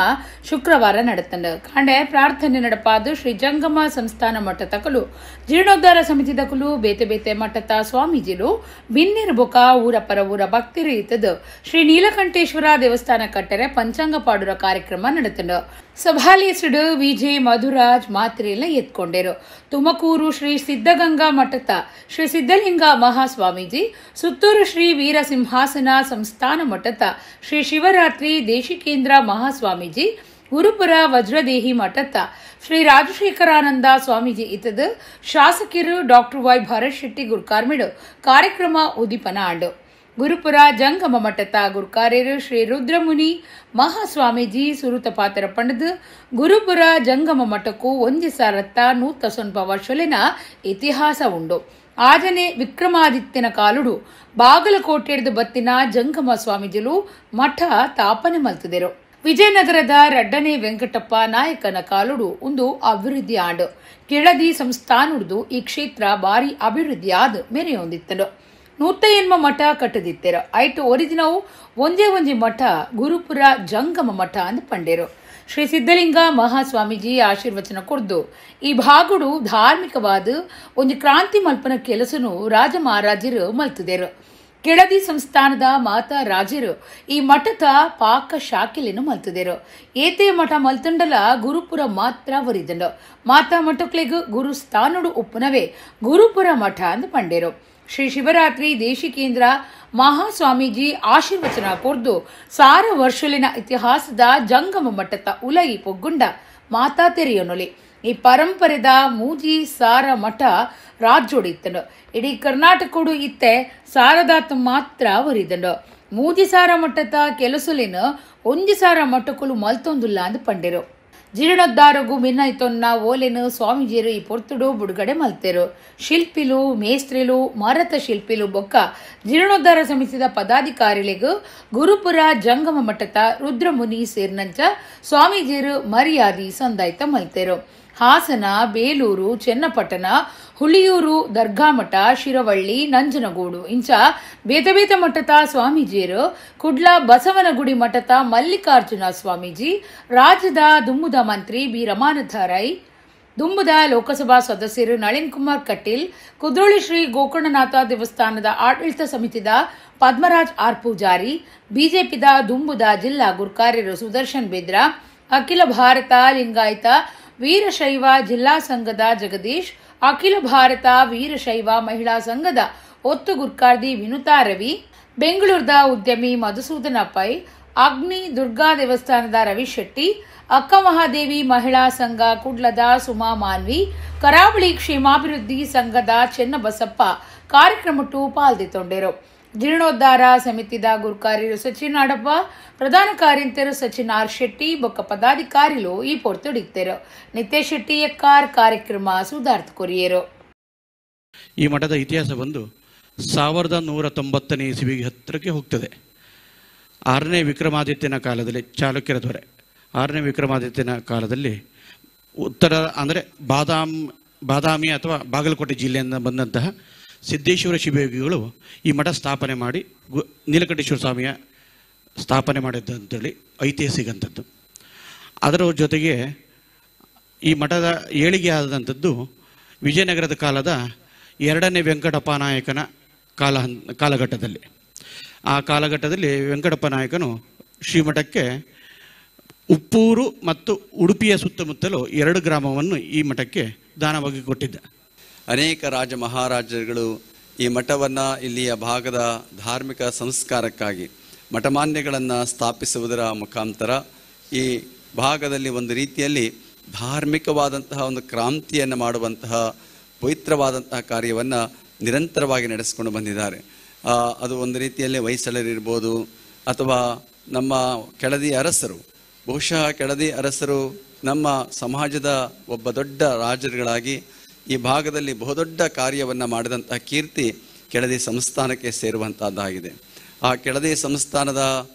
ಶುಕ್ರವಾರ ನಡೆತಂಡ ಕಾಂಡೆ ಪ್ರಾರ್ಥನೆ ನಡಪಾದು ಶ್ರೀ ಜಂಗಮ ಸಂಸ್ಥಾನ ಮಠ ತಕಲು ಜೀರ್ಣೋದ್ಧಾರ ಸಮಿತಿ ತಕಲು ಬೇತೆ ಬೇತೆ ಮಠದ ಸ್ವಾಮೀಜಿಲು ಬಿನ್ನಿರ್ ಬೊಕ ಊರ ಪರ ಊರ ಭಕ್ತಿರು ಇತ್ತದು ಶ್ರೀ ನೀಲಕಂಠೇಶ್ವರ ದೇವಸ್ಥಾನ ಕಟ್ಟರೆ ಪಂಚಾಂಗ ಪಾಡುರ ಕಾರ್ಯಕ್ರಮ ನಡೆತಂಡ ಸಭಾಲಿಯಸಿಡು ವಿಜೆ ಮಧುರಾಜ್ ಮಾತ್ರೆಲ್ಲ ಎತ್ಕೊಂಡರು ತುಮಕೂರು ಶ್ರೀ ಸಿದ್ಧಗಂಗಾ ಮಠದ ಶ್ರೀ ಸಿದ್ಧಲಿಂಗ ಮಹಾಸ್ವಾಮೀಜಿ ಸುತ್ತೂರು ಶ್ರೀ ವೀರಸಿಂಹಾಸನ ಸಂಸ್ಥಾನ ಮಠದ ಶ್ರೀ ಶಿವರಾತ್ರಿ ದೇಶಿಕೇಂದ್ರ ಮಹಾಸ್ವಾಮೀಜಿ ಗುರುಪುರ ವಜ್ರದೇಹಿ ಮಠದ ಶ್ರೀ ರಾಜಶೇಖರಾನಂದ ಸ್ವಾಮೀಜಿ ಇತದ ಶಾಸಕರು ಡಾಕ್ಟರ್ ವೈ ಭರತ್ ಶೆಟ್ಟಿ ಗುರುಕಾರ್ಮಿಡು ಕಾರ್ಯಕ್ರಮ ಉದ್ದೀಪನ ಆಂಡು ಗುರುಪುರ ಜಂಗಮ ಮಠದ ಗುರುಕಾರ್ಯರು ಶ್ರೀ ರುದ್ರಮುನಿ ಮಹಾಸ್ವಾಮೀಜಿ ಸುರುತ ಪಾತ್ರ ಪಂಡದು ಗುರುಪುರ ಜಂಗಮ ಮಠಕ್ಕೂ 1,100 ವರ್ಷಲಿನ ಇತಿಹಾಸ ಉಂಡು ಆಜನೆ ವಿಕ್ರಮಾದಿತ್ಯನ ಕಾಲುಡು ಬಾಗಲಕೋಟೆಡ್ದು ಬತ್ತಿನ ಜಂಗಮ ಸ್ವಾಮೀಜಿಲು ಮಠ ತಾಪನೆ ಮಲ್ತಿದರು ವಿಜಯನಗರದ ರಡ್ಡನೆ ವೆಂಕಟಪ್ಪ ನಾಯಕನ ಕಾಲುಡು ಒಂದು ಅಭಿವೃದ್ಧಿ ಆಂಡು ಕೆಳದಿ ಸಂಸ್ಥಾನುಡ್ದು ಈ ಕ್ಷೇತ್ರ ಭಾರಿ ಅಭಿವೃದ್ಧಿಯಾದ ಮೆರೆಯೊಂದಿತ್ತನು 108 ಮಠ ಕಟ್ಟದಿತ್ತೇರು ಐಟು ಒರಿಜಿನವು ಒಂಜಿ ಮಠ ಗುರುಪುರ ಜಂಗಮ ಮಠ ಅಂದ್ ಪಂಡೇರು ಶ್ರೀ ಸಿದ್ಧಲಿಂಗ ಮಹಾಸ್ವಾಮೀಜಿ ಆಶೀರ್ವಚನ ಕೊಡ್ದು ಈ ಭಾಗುಡು ಧಾರ್ಮಿಕವಾದ ಒಂದು ಕ್ರಾಂತಿ ಮಲ್ಪನ ಕೆಲಸನು ರಾಜ ಮಹಾರಾಜರು ಮಲ್ತಿದೇರು ಕೆಳದಿ ಸಂಸ್ಥಾನದ ಮಾತಾ ರಾಜರು ಈ ಮಠದ ಪಾಕ ಶಾಖೆಲೆನು ಮಲ್ತಿದೇರು ಏತೆ ಮಠ ಮಲ್ತಂಡಲ ಗುರುಪುರ ಮಾತ್ರ ವರಿದಂಡ ಮಾತಾ ಮಠಕ್ಲೆಗು ಗುರು ಸ್ಥಾನುಡು ಉಪ್ಪುನವೇ ಗುರುಪುರ ಮಠ ಅಂದ್ ಪಂಡೇರು ಶ್ರೀ ಶಿವರಾತ್ರಿ ದೇಶಿಕೇಂದ್ರ ಮಹಾಸ್ವಾಮೀಜಿ ಆಶೀರ್ವಚನ ಕೊರ್ದು 100 ವರ್ಷಲಿನ ಇತಿಹಾಸದ ಜಂಗಮ ಮಠದ ಉಲೈ ಪೊಗ್ಗುಂಡ ಮಾತಾ ತೆರೆಯೊನೊಲಿ ಈ ಪರಂಪರೆದ ಮೂಜಿ ಸಾರ ಮಠ ರಾಜ್ಯೋಡಿತ್ತಂಡು ಇಡೀ ಕರ್ನಾಟಕಡು ಇತ್ತೆ ಸಾರದಾತ ಮಾತ್ರ ವರಿದಂಡು ಮೂಜಿ ಸಾರ ಮಠದ ಕೆಲಸಲಿನ 1 ಸಾರ ಮಠಕ್ಕಲು ಮಲ್ತೊಂದುಲ್ಲ ಅಂದ್ ಪಂಡೇರು జీర్ణోద్ధారగు మిన్నైతొన్న ఓలెను స్వామీజీరు ఈ పొర్తుడు బుడుగಡೆ మల్తేరు. ಶಿಲ್ಪಿಲು ಮೇಸ್ತ್ರಿಲು ಮಾರತ ಶಿಲ್ಪಿಲು ಬೊಕ್ಕ ಜೀರ್ಣೋದ್ಧಾರ ಸಮಿತಿದ ಪದಾಧಿಕಾರಿಗಳಿಗೂ ಗುರುಪುರ ಜಂಗಮ ಮಠದ ರುದ್ರಮುನಿ ಸೇರ್ನಂಚ ಸ್ವಾಮೀಜಿರು ಮರ್ಯಾದಿ ಸಂದಾಯ್ತ ಮಲ್ತೇರು. ಹಾಸನ, ಬೇಲೂರು, ಚೆನ್ನಪಟ್ಟಣ, ಹುಳಿಯೂರು, ದರ್ಗಾಮಠ, ಶಿರವಳ್ಳಿ, ನಂಜನಗೂಡು ಇಂಚ ಬೇತ ಮಠದ ಸ್ವಾಮೀಜಿಯರು ಕುಡ್ಲ ಬಸವನಗುಡಿ ಮಠದ ಮಲ್ಲಿಕಾರ್ಜುನ ಸ್ವಾಮೀಜಿ, ರಾಜ್ಯದ ದುಮ್ಮುದ ಮಂತ್ರಿ ಬಿ ರಮಾನಾಥ ರೈ, ದುಂಬುದ ಲೋಕಸಭಾ ಸದಸ್ಯರು ನಳಿನ್ ಕುಮಾರ್ ಕಟೀಲ್, ಕುದ್ರೋಳಿ ಶ್ರೀ ಗೋಕರ್ಣನಾಥ ದೇವಸ್ಥಾನದ ಆಡಳಿತ ಸಮಿತಿದ ಪದ್ಮರಾಜ್ ಆರ್ ಪೂಜಾರಿ, ಬಿಜೆಪಿದ ದುಂಬುದ ಜಿಲ್ಲಾ ಗುರುಕಾರ್ಯರು ಸುದರ್ಶನ್ ಬೇದ್ರ, ಅಖಿಲ ಭಾರತ ಲಿಂಗಾಯತ ವೀರಶೈವ ಜಿಲ್ಲಾ ಸಂಘದ ಜಗದೀಶ್, ಅಖಿಲ ಭಾರತ ವೀರಶೈವ ಮಹಿಳಾ ಸಂಘದ ಒತ್ತು ಗುರ್ಕಾರ್ದಿ ವಿನುತಾ ರವಿ, ಬೆಂಗಳೂರದ ಉದ್ಯಮಿ ಮಧುಸೂದನ ಪೈ, ಅಗ್ನಿ ದುರ್ಗಾ ದೇವಸ್ಥಾನದ ರವಿ ಶೆಟ್ಟಿ, ಅಕ್ಕ ಮಹಾದೇವಿ ಮಹಿಳಾ ಸಂಘ ಕುಡ್ಲದ ಸುಮಾ ಮಾನ್ವಿ, ಕರಾವಳಿ ಕ್ಷೇಮಾಭಿವೃದ್ಧಿ ಸಂಘದ ಚೆನ್ನಬಸಪ್ಪ ಕಾರ್ಯಕ್ರಮಟ್ಟು ಪಾಲ್ಗೊಂಡಿರು. ಜೀರ್ಣೋದ್ಧಾರ ಸಮಿತಿದ ಗುರುಕಾರ್ಯರು ಸಚಿನ್ ಆಡಪ್ಪ, ಪ್ರಧಾನ ಕಾರ್ಯಂತರು ಸಚಿನ್ ಆರ್ ಶೆಟ್ಟಿ ಬೊಕ್ಕ ಪದಾಧಿಕಾರಿಲು ಈ ಪೊರ್ತುಡಿತ್ತರು. ನಿತ್ಯ ಶೆಟ್ಟಿ ಎಕ್ಕಾರ್ ಕಾರ್ಯಕ್ರಮ ಸುಧಾರ್ಥ ಕೊರಿಯರು. ಈ ಮಠದ ಇತಿಹಾಸ ಬಂದು 1190ನೇ ಇಸವಿಗೆ ಹತ್ತಿರಕ್ಕೆ ಹೋಗ್ತದೆ. 6ನೇ ವಿಕ್ರಮಾದಿತ್ಯನ ಕಾಲದಲ್ಲಿ, ಚಾಲುಕ್ಯರ ದೊರೆ 6ನೇ ವಿಕ್ರಮಾದಿತ್ಯನ ಕಾಲದಲ್ಲಿ ಉತ್ತರ ಅಂದರೆ ಬಾದಾಮಿ ಅಥವಾ ಬಾಗಲಕೋಟೆ ಜಿಲ್ಲೆಯಿಂದ ಬಂದಂತಹ ಸಿದ್ದೇಶ್ವರ ಶಿವಯೋಗಿಗಳು ಈ ಮಠ ಸ್ಥಾಪನೆ ಮಾಡಿ ನೀಲಕಂಠೇಶ್ವರ ಸ್ವಾಮಿಯ ಸ್ಥಾಪನೆ ಮಾಡಿದ್ದಂಥೇಳಿ ಐತಿಹಾಸಿಕಂಥದ್ದು. ಅದರ ಜೊತೆಗೆ ಈ ಮಠದ ಏಳಿಗೆ ಆದಂಥದ್ದು ವಿಜಯನಗರದ ಕಾಲದ 2ನೇ ವೆಂಕಟಪ್ಪ ನಾಯಕನ ಕಾಲಘಟ್ಟದಲ್ಲಿ. ಆ ಕಾಲಘಟ್ಟದಲ್ಲಿ ವೆಂಕಟಪ್ಪ ನಾಯಕನು ಶ್ರೀಮಠಕ್ಕೆ ಉಪ್ಪೂರು ಮತ್ತು ಉಡುಪಿಯ ಸುತ್ತಮುತ್ತಲೂ 2 ಗ್ರಾಮವನ್ನು ಈ ಮಠಕ್ಕೆ ದಾನವಾಗಿ ಕೊಟ್ಟಿದ್ದ. ಅನೇಕ ರಾಜ ಮಹಾರಾಜರುಗಳು ಈ ಮಠವನ್ನು ಇಲ್ಲಿಯ ಭಾಗದ ಧಾರ್ಮಿಕ ಸಂಸ್ಕಾರಕ್ಕಾಗಿ ಮಠಮಾನ್ಯಗಳನ್ನು ಸ್ಥಾಪಿಸುವುದರ ಮುಖಾಂತರ ಈ ಭಾಗದಲ್ಲಿ ಒಂದು ರೀತಿಯಲ್ಲಿ ಧಾರ್ಮಿಕವಾದಂತಹ ಒಂದು ಕ್ರಾಂತಿಯನ್ನು ಮಾಡುವಂತಹ ಪವಿತ್ರವಾದಂತಹ ಕಾರ್ಯವನ್ನು ನಿರಂತರವಾಗಿ ನಡೆಸಿಕೊಂಡು ಬಂದಿದ್ದಾರೆ. ಅದು ಒಂದು ರೀತಿಯಲ್ಲಿ ಹೊಯ್ಸಳರಿರ್ಬೋದು ಅಥವಾ ನಮ್ಮ ಕೆಳದಿ ಅರಸರು, ಬಹುಶಃ ಕೆಳದಿ ಅರಸರು ನಮ್ಮ ಸಮಾಜದ ಒಬ್ಬ ದೊಡ್ಡ ರಾಜರುಗಳಾಗಿ ಈ ಭಾಗದಲ್ಲಿ ಬಹುದೊಡ್ಡ ಕಾರ್ಯವನ್ನು ಮಾಡಿದಂತಹ ಕೀರ್ತಿ ಕೆಳದಿ ಸಂಸ್ಥಾನಕ್ಕೆ ಸೇರುವಂಥದ್ದಾಗಿದೆ. ಆ ಕೆಳದಿ ಸಂಸ್ಥಾನದ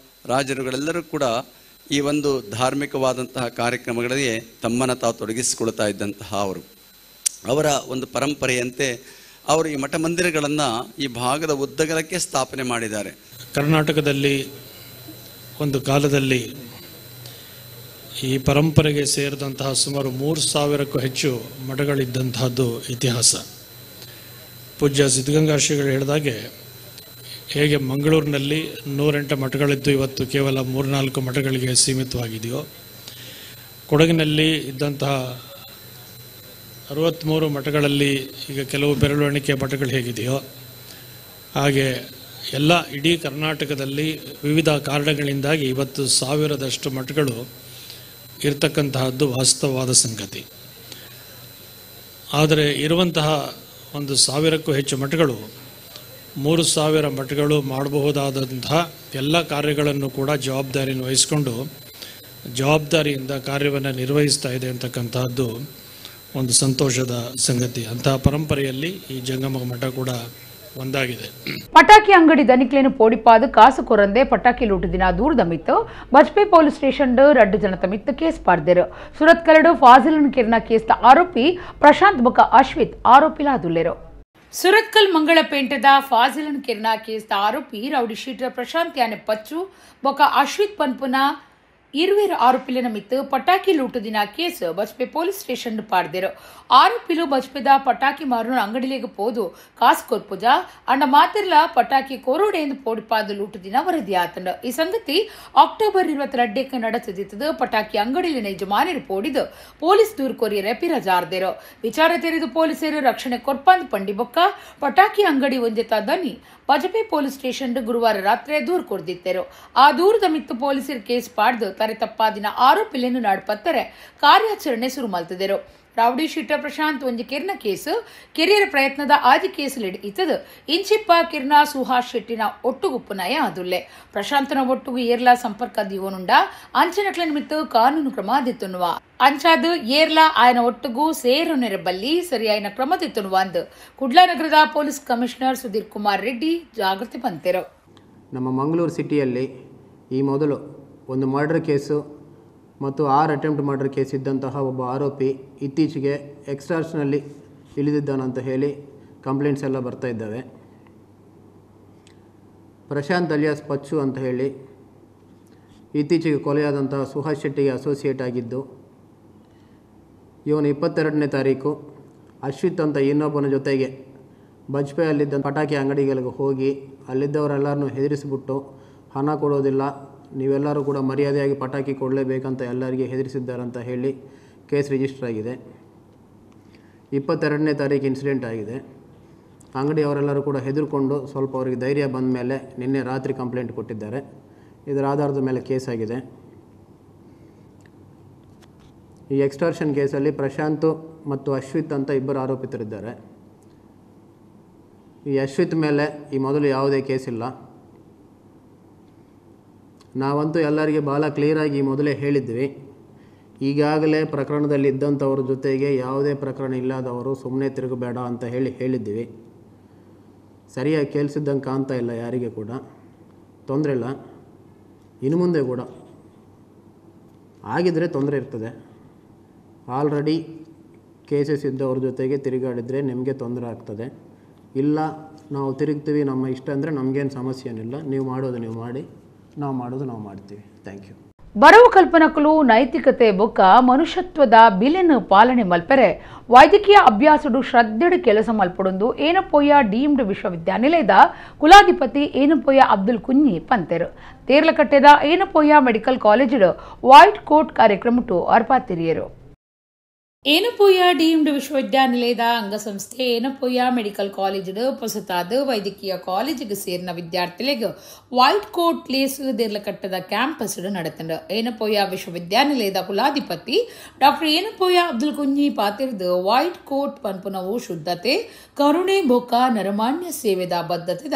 ರಾಜರುಗಳೆಲ್ಲರೂ ಕೂಡ ಈ ಒಂದು ಧಾರ್ಮಿಕವಾದಂತಹ ಕಾರ್ಯಕ್ರಮಗಳಿಗೆ ತಮ್ಮನ್ನು ತಾವು ತೊಡಗಿಸಿಕೊಳ್ತಾ ಇದ್ದಂತಹ ಅವರ ಒಂದು ಪರಂಪರೆಯಂತೆ ಅವರು ಈ ಮಠ ಮಂದಿರಗಳನ್ನು ಈ ಭಾಗದ ಉದ್ದಗಲಕ್ಕೆ ಸ್ಥಾಪನೆ ಮಾಡಿದ್ದಾರೆ. ಕರ್ನಾಟಕದಲ್ಲಿ ಒಂದು ಕಾಲದಲ್ಲಿ ಈ ಪರಂಪರೆಗೆ ಸೇರಿದಂತಹ ಸುಮಾರು 3000ಕ್ಕೂ ಹೆಚ್ಚು ಮಠಗಳಿದ್ದಂತಹದ್ದು ಇತಿಹಾಸ. ಪೂಜ್ಯ ಸಿದ್ಧಗಂಗಾ ಶ್ರೀಗಳು ಹೇಳಿದಾಗೆ ಹೇಗೆ ಮಂಗಳೂರಿನಲ್ಲಿ 108 ಮಠಗಳಿದ್ದು ಇವತ್ತು ಕೇವಲ 3-4 ಮಠಗಳಿಗೆ ಸೀಮಿತವಾಗಿದೆಯೋ, ಕೊಡಗಿನಲ್ಲಿ ಇದ್ದಂತಹ 63 ಮಠಗಳಲ್ಲಿ ಈಗ ಕೆಲವು ಬೆರಳೆಣಿಕೆ ಮಠಗಳು ಹೇಗಿದೆಯೋ ಹಾಗೆ ಎಲ್ಲ ಇಡೀ ಕರ್ನಾಟಕದಲ್ಲಿ ವಿವಿಧ ಕಾರಣಗಳಿಂದಾಗಿ ಇವತ್ತು 1000ದಷ್ಟು ಮಠಗಳು ಇರತಕ್ಕಂತಹದ್ದು ವಾಸ್ತವವಾದ ಸಂಗತಿ. ಆದರೆ ಇರುವಂತಹ ಒಂದು 1000ಕ್ಕೂ ಹೆಚ್ಚು ಮಠಗಳು 3000 ಮಠಗಳು ಮಾಡಬಹುದಾದಂತಹ ಎಲ್ಲ ಕಾರ್ಯಗಳನ್ನು ಕೂಡ ಜವಾಬ್ದಾರಿಯನ್ನು ವಹಿಸಿಕೊಂಡು ಜವಾಬ್ದಾರಿಯಿಂದ ಕಾರ್ಯವನ್ನು ನಿರ್ವಹಿಸ್ತಾ ಇದೆ ಅಂತಕ್ಕಂತಹದ್ದು ಒಂದು ಸಂತೋಷದ ಸಂಗತಿ. ಅಂತಹ ಪರಂಪರೆಯಲ್ಲಿ ಈ ಜಂಗಮ ಮಠ ಕೂಡ ಒಂದಾಗಿದೆ. ಪಟಾಕಿ ಅಂಗಡಿ ದನಿಕ್ಲೇನು ಪೋಡಿಪಾದು ಕಾಸು ಕೊರಂದೆ ಪಟಾಕಿ ಲೂಟುದಿನ ದೂರದ ಮಿತ್ತು ಬಜ್ಪೆ ಪೊಲೀಸ್ ಸ್ಟೇಷನ್ 2 ಜನತ ಮಿತ್ತು ಕೇಸ್ ಪಾರ್ದೇರು. ಸುರತ್ ಕರಡು ಫಾಜಿಲನ್ ಕಿರ್ನ ಕೇಸ್ದ ಆರೋಪಿ ಪ್ರಶಾಂತ್ ಬೊಕ ಅಶ್ವಿತ್ ಆರೋಪಿಲಾದುಲ್ಲೆರು. ಸುರತ್ಕಲ್ ಮಂಗಳಪೇಂಟದ ಫಾಜಿಲನ್ ಕಿರ್ನ ಕೇಸ್ದ ಆರೋಪಿ ರೌಡಿ ಶೀಟರ್ ಪ್ರಶಾಂತ್ ಯಾನೆ ಪಚ್ಚು ಬೊಕ ಅಶ್ವಿತ್ ಪನ್ಪುನ 20 ಆರೋಪಿಲಿನ ಮಿತ್ತು ಪಟಾಕಿ ಲೂಟುದಿನ ಕೇಸ್ ಬಜ್ಪೆ ಪೊಲೀಸ್ ಸ್ಟೇಷನ್ ಪಾಡ್ದೇರು. ಆರೋಪಿಲು ಬಜ್ಪೆದ ಪಟಾಕಿ ಮಾರು ಅಂಗಡಿಲೇಗೆ ಪೋದು ಕಾಸು ಕೊರ್ಪುಜ ಅಂಡ ಮಾತಿರ್ಲ ಪಟಾಕಿ ಕೊರೋಡೆ ಎಂದು ಪೋಡಿಪಾದು ಲೂಟುದಿನ ವರದಿ ಆತಂಡ. ಈ ಸಂಗತಿ ಅಕ್ಟೋಬರ್ 22ಕ್ಕೆ ನಡೆಸದಿತ್ತದು ಪಟಾಕಿ ಅಂಗಡಿಲಿನ ಯಜಮಾನರು ಪೋಡಿದು ಪೊಲೀಸ್ ದೂರು ಕೊರಿಯರೆ ಪಿರಜಾರ್ದೇರು. ವಿಚಾರ ತೆರೆದು ಪೊಲೀಸರು ರಕ್ಷಣೆ ಕೊರ್ಪಂದ್ ಪಂಡಿ ಬೊಕ್ಕ ಪಟಾಕಿ ಅಂಗಡಿ ಒಂಜೆತ ದನಿ ಬಜಪೆ ಪೊಲೀಸ್ ಸ್ಟೇಷನ್ ಗುರುವಾರ ರಾತ್ರಿ ದೂರು ಕೊಡ್ದಿತ್ತರು. ಆ ದೂರದ ಮಿತ್ತು ಪೊಲೀಸರು ಕೇಸ್ ಪಾಡ್ದು ತರೆ ತಪ್ಪಾದಿನ ಆರೋಪಿಲೆನ್ನು ನಾಡ್ಪತ್ತರೆ ಕಾರ್ಯಾಚರಣೆ ಶುರು ಮಲ್ತಿದ್ದರು. ರೌಡಿ ಶೀಟರ್ ಪ್ರಶಾಂತ್ ಒಂಜಿ ಕಿರ್ನ ಕೇಸು ಕೆರಿಯರ ಪ್ರಯತ್ನದ ಆದಿ ಕೇಸಲಿಡ್ ಇತ್ತದು ಇಂಚಿಪ್ಪ ಕಿರ್ನ ಸುಹಾಸ್ ಶೆಟ್ಟಿನ ಒಟ್ಟುಗುಪ್ಪುನಯ ಅದುಲ್ಲೆ ಪ್ರಶಾಂತನ ಒಟ್ಟುಗು ಏರ್ಲಾ ಸಂಪರ್ಕ ದಿವನುಂಡ ಅಂಚನಕ್ಲ ನಿಮಿತ್ತ ಕಾನೂನು ಕ್ರಮ ದಿತ್ತುನ್ನುವ ಅಂಚಾದು ಏರ್ಲಾ ಆಯನ ಒಟ್ಟುಗು ಸೇರು ನೆರಬಲ್ಲಿ ಸರಿಯಾಯಿನ ಕ್ರಮ ದಿತ್ತುನ್ನುವ ಅಂದು ಕುಡ್ಲಾ ನಗರದ ಪೊಲೀಸ್ ಕಮಿಷನರ್ ಸುಧೀರ್ ಕುಮಾರ್ ರೆಡ್ಡಿ ಜಾಗೃತಿ ಪಂತೆರು. ನಮ್ಮ ಮಂಗಳೂರು ಸಿಟಿಯಲ್ಲಿ ಈ ಮೊದಲು ಒಂದು ಮರ್ಡರ್ ಕೇಸು ಮತ್ತು 6 ಅಟೆಂಪ್ಟ್ ಮರ್ಡರ್ ಕೇಸ್ ಇದ್ದಂತಹ ಒಬ್ಬ ಆರೋಪಿ ಇತ್ತೀಚೆಗೆ ಎಕ್ಸ್ಟಾರ್ಷನಲ್ಲಿ ಇಳಿದಿದ್ದಾನಂತ ಹೇಳಿ ಕಂಪ್ಲೇಂಟ್ಸ್ ಎಲ್ಲ ಬರ್ತಾ ಇದ್ದಾವೆ. ಪ್ರಶಾಂತ್ ಅಲಿಯಾಸ್ ಪಚ್ಚು ಅಂತ ಹೇಳಿ ಇತ್ತೀಚೆಗೆ ಕೊಲೆಯಾದಂತಹ ಸುಹಾಸ್ ಶೆಟ್ಟಿಗೆ ಅಸೋಸಿಯೇಟ್ ಆಗಿದ್ದು, ಇವನು 22ನೇ ತಾರೀಕು ಅಶ್ವಿತ್ ಅಂತ ಇನ್ನೊಬ್ಬನ ಜೊತೆಗೆ ಬಜ್ಪೆಯಲ್ಲಿದ್ದ ಪಟಾಕಿ ಅಂಗಡಿಗಳಿಗೆ ಹೋಗಿ ಅಲ್ಲಿದ್ದವರೆಲ್ಲರನ್ನೂ ಹೆದರಿಸಿಬಿಟ್ಟು ಹಣ ಕೊಡೋದಿಲ್ಲ, ನೀವೆಲ್ಲರೂ ಕೂಡ ಮರ್ಯಾದೆಯಾಗಿ ಪಟಾಕಿ ಕೊಡಲೇಬೇಕಂತ ಎಲ್ಲರಿಗೆ ಹೆದರಿಸಿದ್ದಾರಂತ ಹೇಳಿ ಕೇಸ್ ರಿಜಿಸ್ಟರ್ ಆಗಿದೆ. 22ನೇ ತಾರೀಕು ಇನ್ಸಿಡೆಂಟ್ ಆಗಿದೆ. ಅಂಗಡಿಯವರೆಲ್ಲರೂ ಕೂಡ ಹೆದರ್ಕೊಂಡು ಸ್ವಲ್ಪ ಅವರಿಗೆ ಧೈರ್ಯ ಬಂದ ಮೇಲೆ ನಿನ್ನೆ ರಾತ್ರಿ ಕಂಪ್ಲೇಂಟ್ ಕೊಟ್ಟಿದ್ದಾರೆ. ಇದರ ಆಧಾರದ ಮೇಲೆ ಕೇಸ್ ಆಗಿದೆ. ಈ ಎಕ್ಸ್ಟಾರ್ಷನ್ ಕೇಸಲ್ಲಿ ಪ್ರಶಾಂತ್ ಮತ್ತು ಅಶ್ವಿತ್ ಅಂತ ಇಬ್ಬರು ಆರೋಪಿತರಿದ್ದಾರೆ. ಈ ಅಶ್ವಿತ್ ಮೇಲೆ ಈ ಮೊದಲು ಯಾವುದೇ ಕೇಸ್ ಇಲ್ಲ. ನಾವಂತೂ ಎಲ್ಲರಿಗೆ ಭಾಳ ಕ್ಲಿಯರಾಗಿ ಮೊದಲೇ ಹೇಳಿದ್ವಿ, ಈಗಾಗಲೇ ಪ್ರಕರಣದಲ್ಲಿ ಇದ್ದಂಥವ್ರ ಜೊತೆಗೆ ಯಾವುದೇ ಪ್ರಕರಣ ಇಲ್ಲದವರು ಸುಮ್ಮನೆ ತಿರುಗಬೇಡ ಅಂತ ಹೇಳಿದ್ವಿ. ಸರಿಯಾಗಿ ಕೇಳಿಸಿದ್ದಂಗೆ ಕಾಣ್ತಾ ಇಲ್ಲ, ಯಾರಿಗೆ ಕೂಡ ತೊಂದರೆ ಇಲ್ಲ. ಇನ್ನು ಮುಂದೆ ಕೂಡ ಆಗಿದ್ದರೆ ತೊಂದರೆ ಇರ್ತದೆ. ಆಲ್ರೆಡಿ ಕೇಸಸ್ ಇದ್ದವ್ರ ಜೊತೆಗೆ ತಿರುಗಾಡಿದರೆ ನಿಮಗೆ ತೊಂದರೆ ಆಗ್ತದೆ. ಇಲ್ಲ ನಾವು ತಿರುಗ್ತೀವಿ, ನಮ್ಮ ಇಷ್ಟ ಅಂದರೆ ನಮಗೇನು ಸಮಸ್ಯೆ ಏನಿಲ್ಲ, ನೀವು ಮಾಡೋದು ನೀವು ಮಾಡಿ, ನಾವು ಮಾಡೋದು ನಾವು ಮಾಡ್ತೀವಿ. Thank you. ಬರವು ಕಲ್ಪನಕಲು ನೈತಿಕತೆ ಬೊಕ್ಕ ಮನುಷ್ಯತ್ವದ ಬಿಲೆನ್ ಪಾಲನೆ ಮಲ್ಪರೆ ವೈದ್ಯಕೀಯ ಅಭ್ಯಾಸಡು ಶ್ರದ್ಧೆಡು ಕೆಲಸ ಮಲ್ಪಡೊಂದು ಏನಪೋಯ ಡೀಮ್ಡ್ ವಿಶ್ವವಿದ್ಯಾನಿಲಯದ ಕುಲಾಧಿಪತಿ ಏನಪೋಯ ಅಬ್ದುಲ್ ಕುಂಜಿ ಪಂತೆರು ತೇರ್ಲಕಟ್ಟೆದ Yenepoya medical college white coat ಕಾರ್ಯಕ್ರಮಟು ಅರ್ಪಾತಿರಿಯರು. ಏನಪೋಯ ಡೀಮ್ಡ್ ವಿಶ್ವವಿದ್ಯಾನಿಲಯದ ಅಂಗಸಂಸ್ಥೆ ಏನಪೋಯ ಮೆಡಿಕಲ್ ಕಾಲೇಜು ಹೊಸತಾದ ವೈದ್ಯಕೀಯ ಕಾಲೇಜಿಗೆ ಸೇರಿನ ವಿದ್ಯಾರ್ಥಿಗಳಿಗೆ ವೈಟ್ ಕೋಟ್ ಲೇಸ್ ದೇರ್ಲಕಟ್ಟದ ಕ್ಯಾಂಪಸ್ ನಡೆತಂಡ ಏನಪೋಯ ವಿಶ್ವವಿದ್ಯಾನಿಲಯದ ಕುಲಾಧಿಪತಿ ಡಾಕ್ಟರ್ ಏನಪೋಯ ಅಬ್ದುಲ್ ಕುಂಜಿ ಪಾತಿರ್ದು ವೈಟ್ ಕೋಟ್ ಪನ್ಪುನವು ಶುದ್ಧತೆ ಕರುಣೆ ಬೊಕ್ಕ ನರಮಾನ್ಯ ಸೇವೆದ ಬದ್ಧತೆದ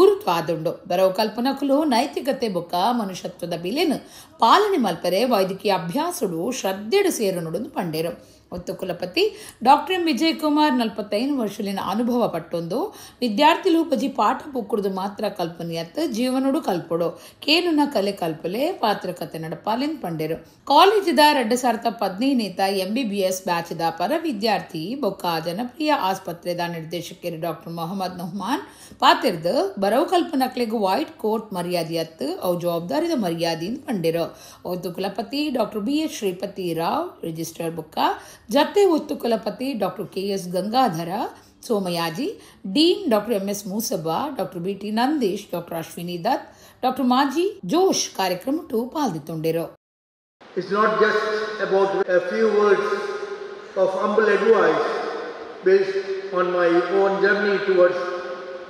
ಗುರುತ್ವಾದುಂಡು ಬರವು ಕಲ್ಪನಕಲು ನೈತಿಕತೆ ಬೊಕ್ಕ ಮನುಷ್ಯತ್ವದ ಬಿಲೆನ್ ಪಾಲನೆ ಮಲ್ಪರೆ ವೈದ್ಯಕೀಯ ಅಭ್ಯಾಸಡು ಶ್ರದ್ಧೆಡು ಸೇರನುಡು ಪಂಡೇರು. ಒತ್ತು ಕುಲಪತಿ ಡಾಕ್ಟರ್ ಎಂ ವಿಜಯ್ ಕುಮಾರ್ 45 ವರ್ಷಲಿನ ಅನುಭವ ಪಟ್ಟೊಂದು ವಿದ್ಯಾರ್ಥಿಲು ಬಜಿ ಪಾಠ ಬುಕ್ಕುಡ್ದು ಮಾತ್ರ ಕಲ್ಪನೆಯತ್ತು ಜೀವನೋಡು ಕಲ್ಪೊಡು ಕೇನುನ ಕಲೆ ಕಲ್ಪಲೆ ಪಾತ್ರಕತೆ ನಡಪಾಲೆನ್ ಪಂಡೇರು. ಕಾಲೇಜಿದ 2015 MBBS ಬ್ಯಾಚಿದ ಪರ ವಿದ್ಯಾರ್ಥಿ ಬೊಕ್ಕ ಜನಪ್ರಿಯ ಆಸ್ಪತ್ರೆದ ನಿರ್ದೇಶಕರು ಡಾಕ್ಟರ್ ಮೊಹಮ್ಮದ್ ನುಹ್ಮಾನ್ ಪಾತಿರ್ದು ಬರವು ಕಲ್ಪನಕ್ಲೆಗ್ ವೈಟ್ ಕೋಟ್ ಮರ್ಯಾದೆಯತ್ತು ಅವು ಜವಾಬ್ದಾರಿದ ಮರ್ಯಾದೆಯಿಂದ ಪಂಡೇರು. ಒತ್ತು ಕುಲಪತಿ doctor BH Shripati Rao registrar ಬುಕ್ಕ ಜತೆ ಒತ್ತು ಕುಲಪತಿ doctor KS Gangadhara Somayaji, dean doctor MS Moosabba, doctor BT Nandish, doctor Ashwini Dutt, doctor ಮಾಜಿ ಜೋಶ್ ಕಾರ್ಯಕ್ರಮಟು ಪಾಲ್ಗೊಂಡಿರು. It's not just about a few words of humble advice based on my own journey towards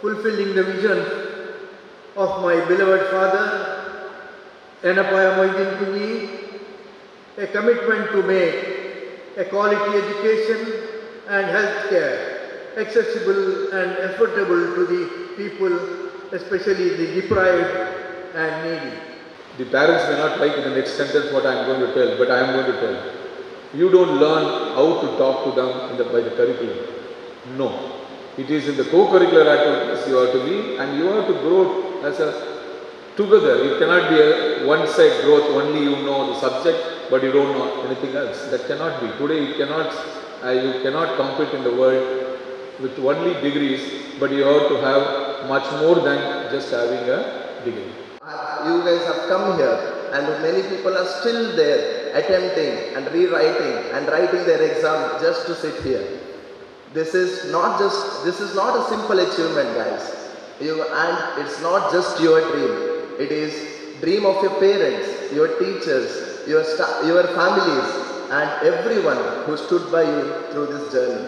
fulfilling the vision of my beloved father, Enapaya Moidin Kunji, a commitment to make a quality education and healthcare accessible and affordable to the people, especially the deprived and needy. The parents may not like in the next sentence what I am going to tell, but I am going to tell. You don't learn how to talk to them by the curriculum. No. It is in the co-curricular activities you have to be, and you have to grow as a together. It cannot be a one-side growth, only you know the subject, but you don't know anything else. That cannot be. Today you cannot compete in the world with only degrees, but you have to have much more than just having a degree. You guys have come here, and many people are still there attempting and rewriting and writing their exam just to sit here. This is not a simple achievement, guys. And it's not just your dream. It is dream of your parents, your teachers, your families, and everyone who stood by you through this journey.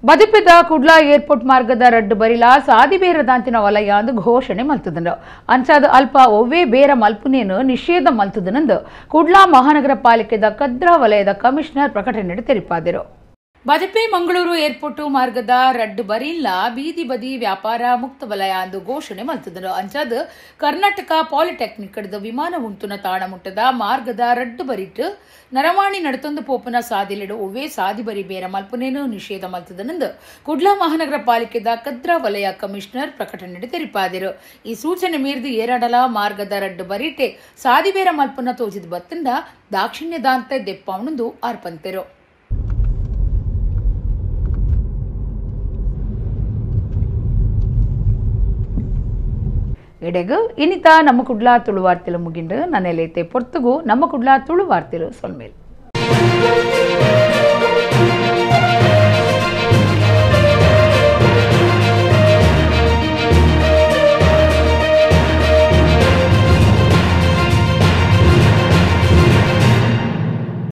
ಬದಿಪೆದ Kudla airport ಮಾರ್ಗದ ರಡ್ಡು ಬರಿಲ ಸಾದಿ ಬೇರ ದಾಂತಿನ ವಲಯ ಅಂದು ಘೋಷಣೆ ಮಲ್ತುದನು ಅಂಚಾದ ಅಲ್ಪ ಒವ್ವೇ ಬೇರ ಮಲ್ಪುನೇನು ನಿಷೇಧ ಮಲ್ತುದನಂದು ಕುಡ್ಲಾ ಮಹಾನಗರ ಪಾಲಿಕೆದ ಕದ್ರಾ ವಲಯದ ಕಮಿಷನರ್ ಪ್ರಕಟಣೆ ತೆರಿಪಾದರು. ಭಾಜಪೆ ಮಂಗಳೂರು ಏರ್ಪೋರ್ಟ್ ಮಾರ್ಗದ ರಡ್ಡು ಬರಿಲ್ಲ ಬೀದಿ ಬದಿ ವ್ಯಾಪಾರ ಮುಕ್ತ ವಲಯ ಎಂದು ಘೋಷಣೆ ಮಲ್ತದರು ಅಂಚಾದ ಕರ್ನಾಟಕ ಪಾಲಿಟೆಕ್ನಿಕ್ ಕಡದ ವಿಮಾನ ಉಂತುನ ತಾಣ ಮುಟ್ಟದ ಮಾರ್ಗದ ರಡ್ಡು ಬರಿಟ್ಟು ನರವಾಣಿ ನಡತೊಂದು ಪೋಪನ ಸಾದಿಲೆಡು ಒವ್ವೇ ಸಾದಿ ಬರಿ ಬೇರ ಮಲ್ಪನೇನು ನಿಷೇಧ ಮಲ್ತದನೆಂದು ಕುಡ್ಲ ಮಹಾನಗರ ಪಾಲಿಕೆದ ಕದ್ರಾ ವಲಯ ಕಮಿಷನರ್ ಪ್ರಕಟಣೆ ತೆರಿಪಾದರು. ಈ ಸೂಚನೆ ಮೀರಿದು ಏರಾಡಲ ಮಾರ್ಗದ ರಡ್ಡು ಬರಿಟೆ ಸಾದಿ ಬೇರ ಮಲ್ಪನ ತೋಜಿದ ಬತ್ತಿಂದ ದಾಕ್ಷಿಣ್ಯದಾಂತ ದೆಪ್ಪವನೊಂದು ಆರ್ಪಂತೆರು. ಎಡೆಗು ಇನಿತ ನಮ್ಮ ಕುಡ್ಲ ತುಳು ವಾರ್ತೆಲು ಮುಗಿಂಡು ನನ್ನೆಲ್ಲೈತೆ ಪೊರ್ತುಗು ನಮ್ಮ ಕುಡ್ಲ ತುಳು ವಾರ್ತೆಲು ಸೊಲ್ಮೇಲ್.